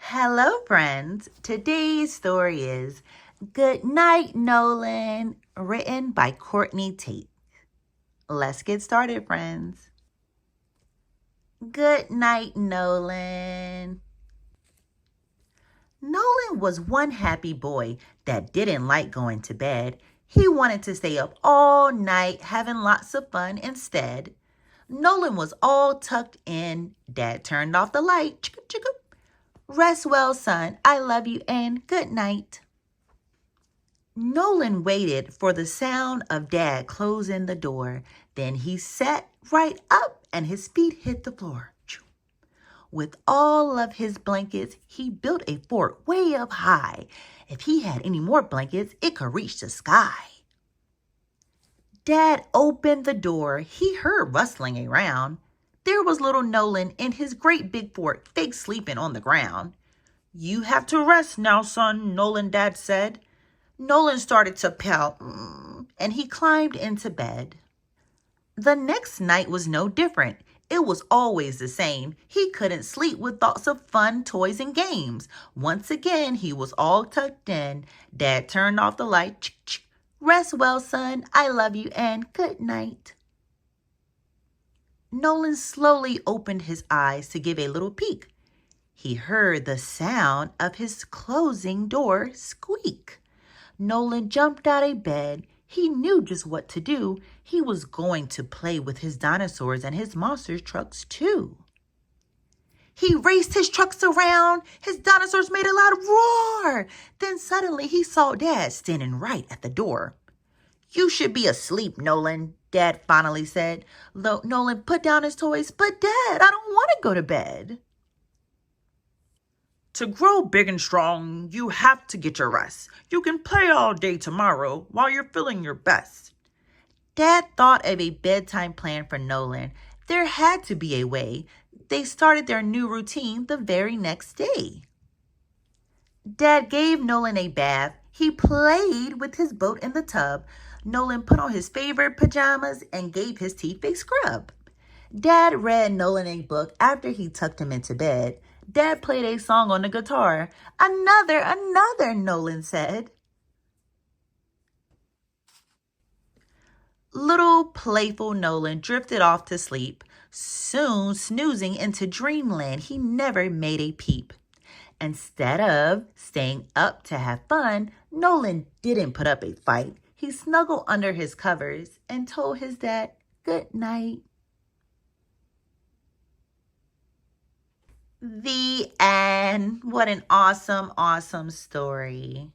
Hello, friends. Today's story is Good Night, Nolan, written by Courtney Tate. Let's get started, friends. Good night, Nolan. Nolan was one happy boy that didn't like going to bed. He wanted to stay up all night having lots of fun instead. Nolan was all tucked in. Dad turned off the light. Chicka, chicka. Rest well, son. I love you and good night. Nolan waited for the sound of Dad closing the door. Then he sat right up and his feet hit the floor. With all of his blankets, he built a fort way up high. If he had any more blankets, it could reach the sky. Dad opened the door. He heard rustling around. There was little Nolan in his great big fort, fake sleeping on the ground. You have to rest now, son, Nolan, Dad said. Nolan started to pout, and he climbed into bed. The next night was no different. It was always the same. He couldn't sleep with thoughts of fun, toys, and games. Once again, he was all tucked in. Dad turned off the light. Rest well, son. I love you, and good night. Nolan slowly opened his eyes to give a little peek. He heard the sound of his closing door squeak. Nolan jumped out of bed. He knew just what to do. He was going to play with his dinosaurs and his monster trucks too. He raced his trucks around. His dinosaurs made a loud roar. Then suddenly he saw Dad standing right at the door. You should be asleep, Nolan, Dad finally said. Nolan put down his toys. But Dad, I don't want to go to bed. To grow big and strong, you have to get your rest. You can play all day tomorrow while you're feeling your best. Dad thought of a bedtime plan for Nolan. There had to be a way. They started their new routine the very next day. Dad gave Nolan a bath. He played with his boat in the tub. Nolan put on his favorite pajamas and gave his teeth a scrub. Dad read Nolan a book after he tucked him into bed. Dad played a song on the guitar. Another, Nolan said. Little playful Nolan drifted off to sleep, soon snoozing into dreamland. He never made a peep. Instead of staying up to have fun, Nolan didn't put up a fight. He snuggled under his covers and told his dad good night. The end. What an awesome, awesome story.